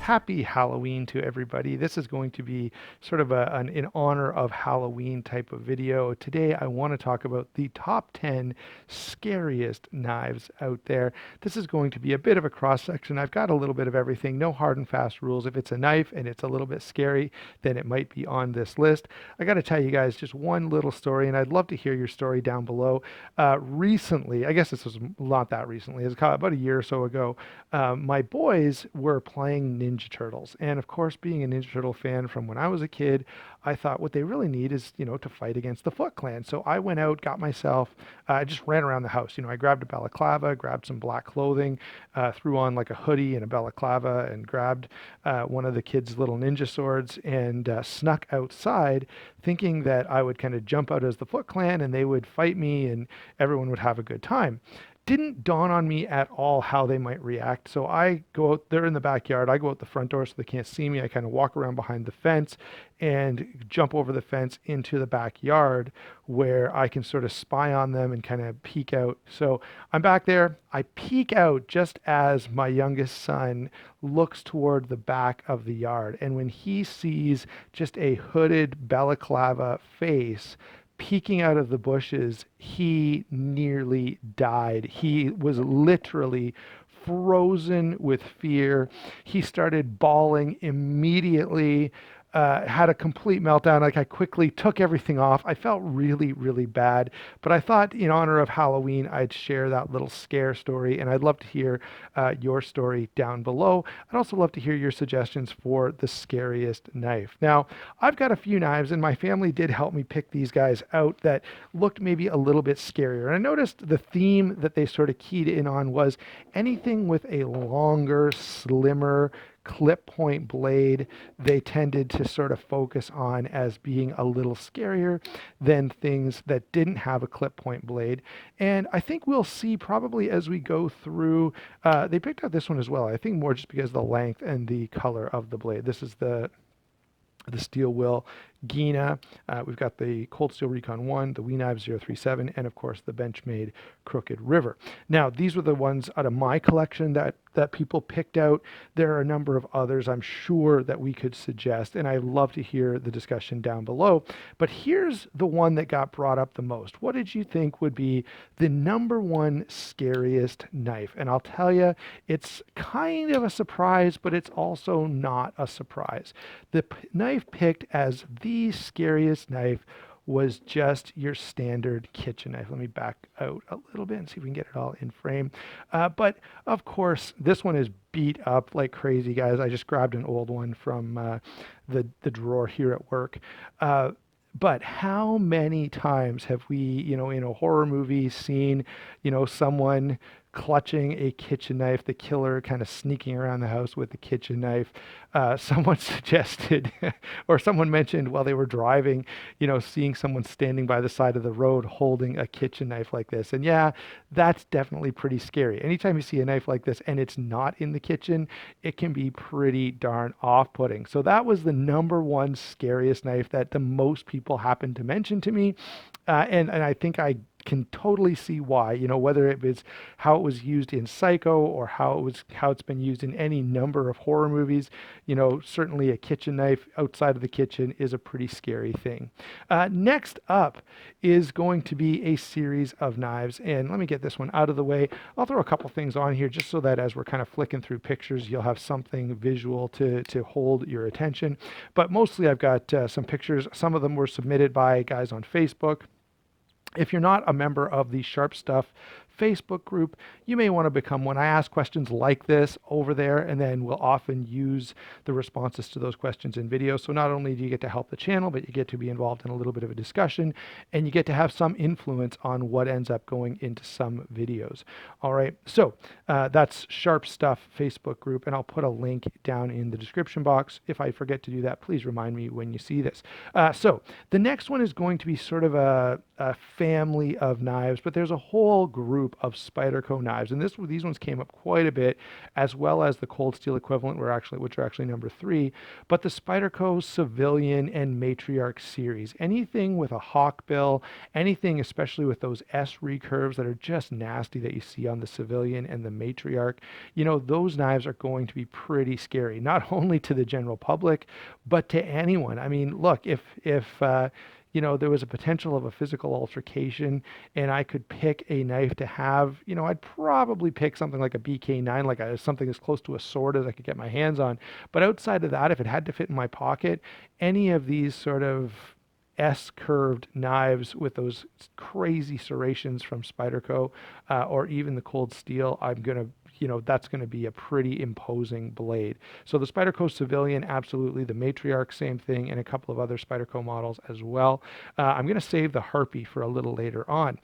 Happy Halloween to everybody. This is going to be sort of an in honor of Halloween type of video. Today I want to talk about the top 10 scariest knives out there. This is going to be a bit of a cross section. I've got a little bit of everything, no hard and fast rules. If it's a knife and it's a little bit scary, then it might be on this list. I got to tell you guys just one little story, and I'd love to hear your story down below. Recently, I guess this was not that recently, it was about a year or so ago, my boys were playing Ninja Turtles. And of course, being a Ninja Turtle fan from when I was a kid, I thought what they really need is, to fight against the Foot Clan. So I went out, got myself, I just ran around the house. I grabbed a balaclava, grabbed some black clothing, threw on like a hoodie and a balaclava, and grabbed one of the kids' little ninja swords and snuck outside, thinking that I would kind of jump out as the Foot Clan and they would fight me and everyone would have a good time. Didn't dawn on me at all how they might react. So I go out there in the backyard. I go out the front door so they can't see me. I kind of walk around behind the fence and jump over the fence into the backyard where I can sort of spy on them and kind of peek out. So I'm back there. I peek out just as my youngest son looks toward the back of the yard. And when he sees just a hooded balaclava face peeking out of the bushes, he nearly died. He was literally frozen with fear. He started bawling immediately. Had a complete meltdown. Like, I quickly took everything off. I felt really, really bad. But I thought, in honor of Halloween, I'd share that little scare story. And I'd love to hear your story down below. I'd also love to hear your suggestions for the scariest knife. Now, I've got a few knives, and my family did help me pick these guys out that looked maybe a little bit scarier. And I noticed the theme that they sort of keyed in on was anything with a longer, slimmer, clip point blade. They tended to sort of focus on as being a little scarier than things that didn't have a clip point blade. And I think we'll see probably as we go through, they picked out this one as well. I think more just because of the length and the color of the blade. This is the steel will Gina. We've got the Cold Steel Recon 1, the WeKnives 037, and of course the Benchmade Crooked River. Now, these were the ones out of my collection that people picked out. There are a number of others I'm sure that we could suggest, and I'd love to hear the discussion down below. But here's the one that got brought up the most. What did you think would be the number one scariest knife? And I'll tell you, it's kind of a surprise, but it's also not a surprise. The knife picked as the scariest knife was just your standard kitchen knife. Let me back out a little bit and see if we can get it all in frame. But of course, this one is beat up like crazy, guys. I just grabbed an old one from the drawer here at work. But how many times have we, in a horror movie seen, someone clutching a kitchen knife, the killer kind of sneaking around the house with the kitchen knife? Someone suggested, or someone mentioned while they were driving, seeing someone standing by the side of the road holding a kitchen knife like this. And yeah, that's definitely pretty scary. Anytime you see a knife like this and it's not in the kitchen, it can be pretty darn off-putting. So that was the number one scariest knife that the most people happened to mention to me. And I think I can totally see why, whether it was how it was used in Psycho or how it's been used in any number of horror movies. Certainly a kitchen knife outside of the kitchen is a pretty scary thing. Next up is going to be a series of knives, and let me get this one out of the way. I'll throw a couple things on here just so that as we're kind of flicking through pictures, you'll have something visual to hold your attention. But mostly I've got some pictures. Some of them were submitted by guys on Facebook. If you're not a member of the Sharp Stuff Facebook group, you may want to become one. I ask questions like this over there, and then we'll often use the responses to those questions in videos. So not only do you get to help the channel, but you get to be involved in a little bit of a discussion, and you get to have some influence on what ends up going into some videos. All right, so that's Sharp Stuff Facebook group, and I'll put a link down in the description box. If I forget to do that, please remind me when you see this. So the next one is going to be sort of a family of knives, but there's a whole group group of Spyderco knives, and these ones came up quite a bit, as well as the Cold Steel equivalent, which are actually number 3. But the Spyderco Civilian and Matriarch series, anything with a hawk bill, anything especially with those S recurves that are just nasty that you see on the Civilian and the Matriarch, those knives are going to be pretty scary, not only to the general public, but to anyone. I mean, look, if there was a potential of a physical altercation and I could pick a knife to have, I'd probably pick something like a BK9, something as close to a sword as I could get my hands on. But outside of that, if it had to fit in my pocket, any of these sort of S-curved knives with those crazy serrations from Spyderco, or even the Cold Steel, that's going to be a pretty imposing blade. So the Spyderco Civilian, absolutely. The Matriarch, same thing, and a couple of other Spyderco models as well. I'm going to save the Harpy for a little later on.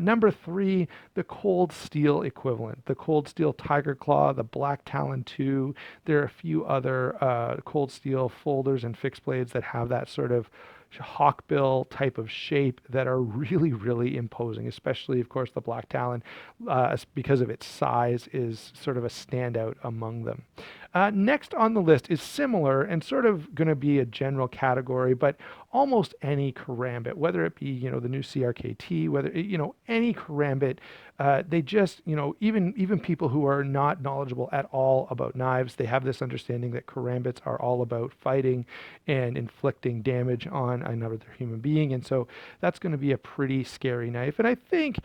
Number 3, the Cold Steel equivalent. The Cold Steel Tiger Claw, the Black Talon 2. There are a few other Cold Steel folders and fixed blades that have that sort of hawkbill type of shape that are really, really imposing, especially, of course, the Black Talon, because of its size, is sort of a standout among them. Next on the list is similar and sort of going to be a general category, but almost any Karambit, whether it be, the new CRKT, whether, any Karambit, they just, even people who are not knowledgeable at all about knives, they have this understanding that Karambits are all about fighting and inflicting damage on another human being. And so that's going to be a pretty scary knife. And I think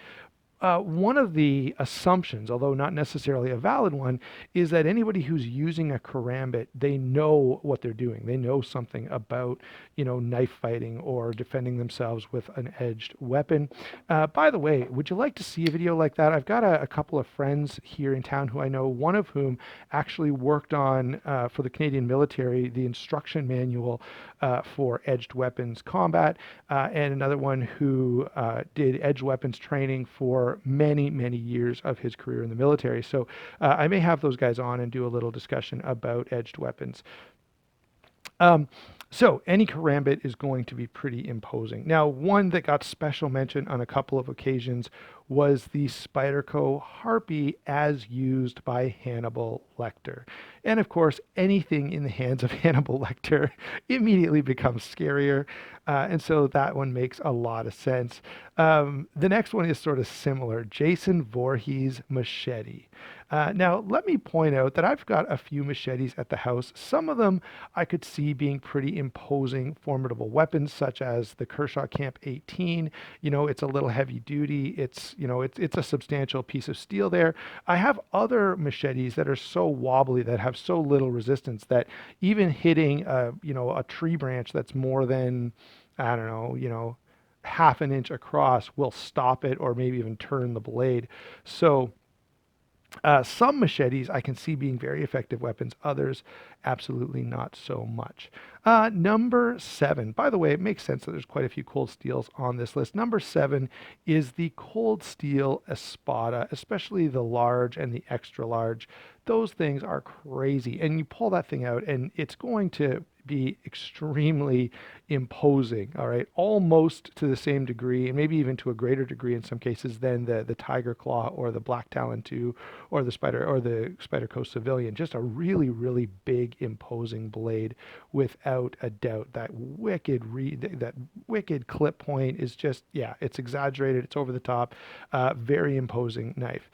one of the assumptions, although not necessarily a valid one, is that anybody who's using a Karambit, they know what they're doing. They know something about, knife fighting or defending themselves with an edged weapon. By the way, would you like to see a video like that? I've got a couple of friends here in town who I know, one of whom actually worked on, for the Canadian military, the instruction manual for edged weapons combat, and another one who did edged weapons training for many, many years of his career in the military. So I may have those guys on and do a little discussion about edged weapons. So any Karambit is going to be pretty imposing. Now, one that got special mention on a couple of occasions was the Spyderco Harpy as used by Hannibal Lecter. And of course, anything in the hands of Hannibal Lecter immediately becomes scarier. And so that one makes a lot of sense. The next one is sort of similar. Jason Voorhees Machete. Now, let me point out that I've got a few machetes at the house. Some of them I could see being pretty imposing, formidable weapons, such as the Kershaw Camp 18. It's a little heavy duty. It's a substantial piece of steel there. I have other machetes that are so wobbly, that have so little resistance, that even hitting a tree branch that's more than, I don't know, half an inch across will stop it or maybe even turn the blade. So some machetes I can see being very effective weapons, others absolutely not so much. Number 7, by the way, it makes sense that there's quite a few Cold Steels on this list. Number 7 is the Cold Steel Espada, especially the large and the extra large. Those things are crazy, and you pull that thing out and it's going to be extremely imposing, all right, almost to the same degree, and maybe even to a greater degree in some cases, than the Tiger Claw or the Black Talon 2 or the Spyderco Civilian. Just a really, really big, imposing blade, without a doubt. That wicked clip point is just, yeah, it's exaggerated, it's over the top, very imposing knife.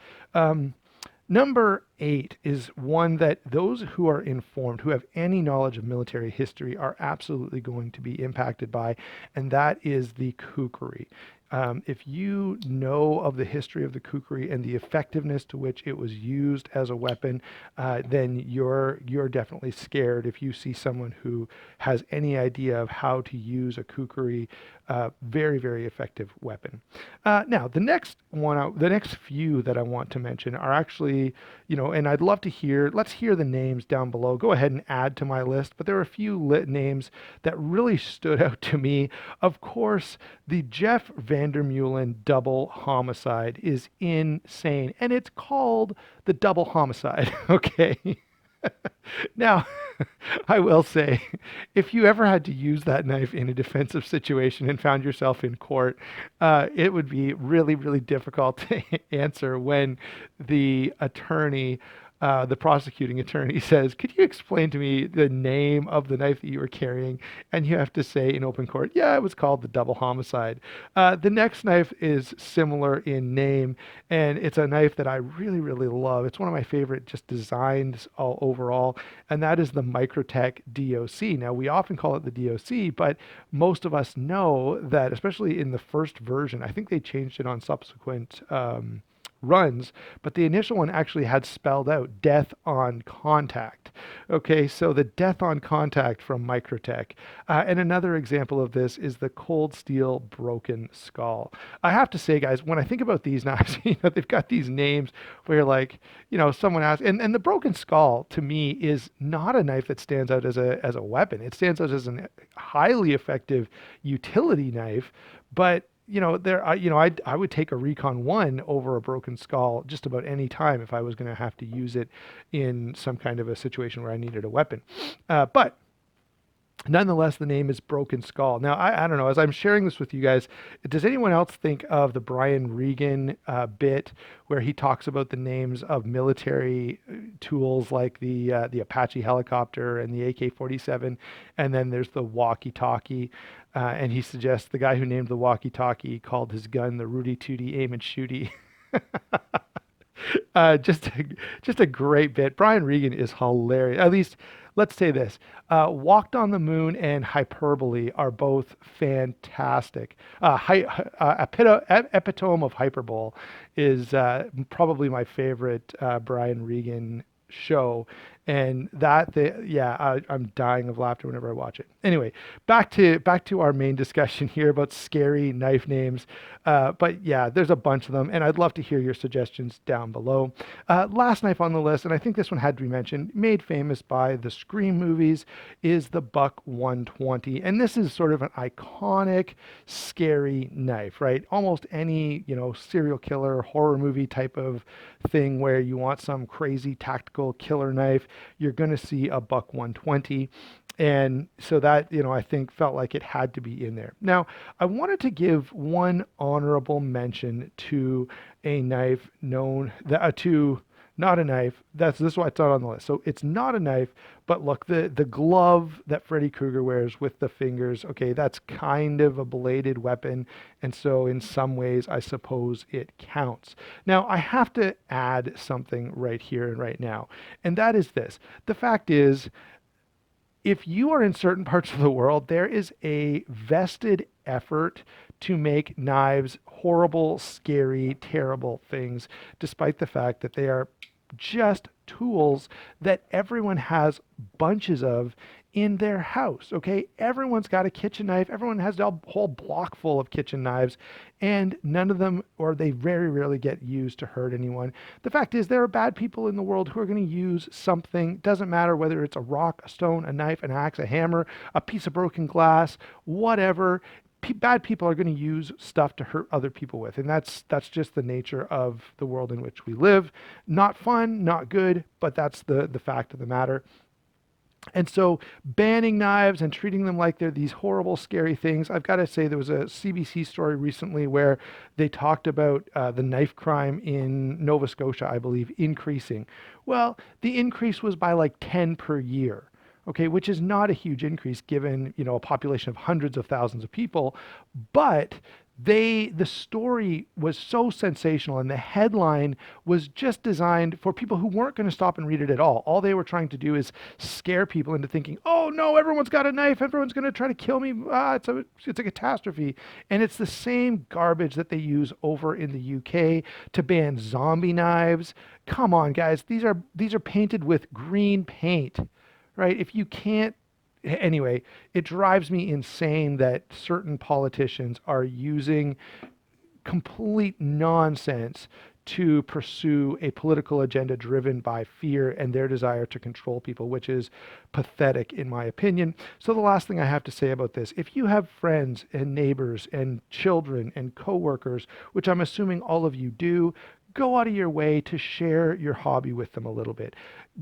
Number 8 is one that those who are informed, who have any knowledge of military history, are absolutely going to be impacted by, and that is the Kukri. If you know of the history of the Kukri and the effectiveness to which it was used as a weapon, then you're definitely scared if you see someone who has any idea of how to use a Kukri. Very, very effective weapon. Now, the next few that I want to mention are actually, and I'd love to let's hear the names down below. Go ahead and add to my list, but there are a few names that really stood out to me. Of course, the Jeff Vandermeulen double homicide is insane, and it's called the double homicide, okay? Now, I will say, if you ever had to use that knife in a defensive situation and found yourself in court, it would be really, really difficult to answer when the prosecuting attorney says, "Could you explain to me the name of the knife that you were carrying?" And you have to say in open court, "Yeah, it was called the double homicide." The next knife is similar in name, and it's a knife that I really, really love. It's one of my favorite just designs all overall, and that is the Microtech DOC. Now, we often call it the DOC, but most of us know that, especially in the first version, I think they changed it on subsequent runs, but the initial one actually had spelled out death on contact. Okay, so the death on contact from Microtech. And another example of this is the Cold Steel Broken Skull. I have to say, guys, when I think about these knives, they've got these names where you're like, someone asks, and the Broken Skull to me is not a knife that stands out as a weapon. It stands out as a highly effective utility knife, but I would take a Recon 1 over a Broken Skull just about any time if I was going to have to use it in some kind of a situation where I needed a weapon. But nonetheless, the name is Broken Skull. Now, I don't know, as I'm sharing this with you guys, does anyone else think of the Brian Regan bit where he talks about the names of military tools like the Apache helicopter and the AK-47, and then there's the walkie-talkie, and he suggests the guy who named the walkie-talkie called his gun the Rudy Tooty Aim and Shooty. Just a great bit. Brian Regan is hilarious. At least, let's say this: Walked on the Moon and Hyperbole are both fantastic. Epitome of Hyperbole is probably my favorite Brian Regan show, and I'm dying of laughter whenever I watch it. Anyway, back to our main discussion here about scary knife names. But yeah, there's a bunch of them, and I'd love to hear your suggestions down below. Last knife on the list, and I think this one had to be mentioned, made famous by the Scream movies, is the Buck 120, and this is sort of an iconic, scary knife, right? Almost any serial killer horror movie type of thing where you want some crazy tactical killer knife, you're going to see a Buck 120. And so that, I think felt like it had to be in there. Now, I wanted to give one honorable mention to a knife known to not a knife. This is why it's not on the list. So it's not a knife, but look, the glove that Freddy Krueger wears with the fingers, okay, that's kind of a bladed weapon. And so in some ways, I suppose it counts. Now, I have to add something right here and right now, and that is this. The fact is, if you are in certain parts of the world, there is a vested effort to make knives horrible, scary, terrible things, despite the fact that they are just tools that everyone has bunches of in their house. Okay, everyone's got a kitchen knife. Everyone has a whole block full of kitchen knives, and none of them, or they very rarely get used to hurt anyone. The fact is, there are bad people in the world who are going to use something. Doesn't matter whether it's a rock, a stone, a knife, an axe, a hammer, a piece of broken glass, whatever. Bad people are going to use stuff to hurt other people with, and that's just the nature of the world in which we live. Not fun, not good, but that's the fact of the matter. And so banning knives and treating them like they're these horrible, scary things. I've got to say, there was a CBC story recently where they talked about the knife crime in Nova Scotia, I believe, increasing. Well, the increase was by like 10 per year. Okay, which is not a huge increase given, a population of hundreds of thousands of people, but the story was so sensational and the headline was just designed for people who weren't going to stop and read it at all. All they were trying to do is scare people into thinking, "Oh no, everyone's got a knife, everyone's going to try to kill me. It's a catastrophe." And it's the same garbage that they use over in the UK to ban zombie knives. Come on, guys, these are painted with green paint. Right? If you can't, anyway, it drives me insane that certain politicians are using complete nonsense to pursue a political agenda driven by fear and their desire to control people, which is pathetic in my opinion. So the last thing I have to say about this, if you have friends and neighbors and children and coworkers, which I'm assuming all of you do, go out of your way to share your hobby with them a little bit.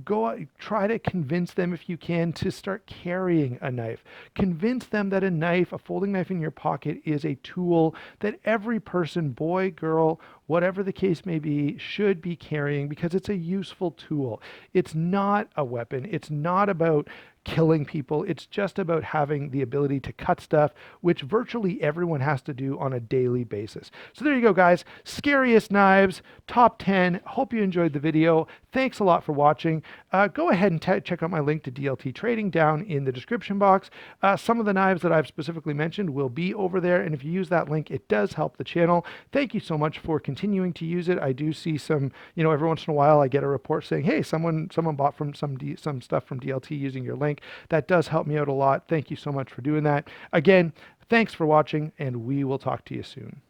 Go out, try to convince them if you can to start carrying a knife. Convince them that a knife, a folding knife in your pocket, is a tool that every person, boy, girl, whatever the case may be, should be carrying because it's a useful tool. It's not a weapon. It's not about killing people. It's just about having the ability to cut stuff, which virtually everyone has to do on a daily basis. So there you go, guys. Scariest knives, top 10. Hope you enjoyed the video. Thanks a lot for watching. Go ahead and check out my link to DLT Trading down in the description box. Some of the knives that I've specifically mentioned will be over there, and if you use that link, it does help the channel. Thank you so much for continuing to use it. I do see some, every once in a while I get a report saying, hey, someone bought from some stuff from DLT using your link. That does help me out a lot. Thank you so much for doing that. Again, thanks for watching, and we will talk to you soon.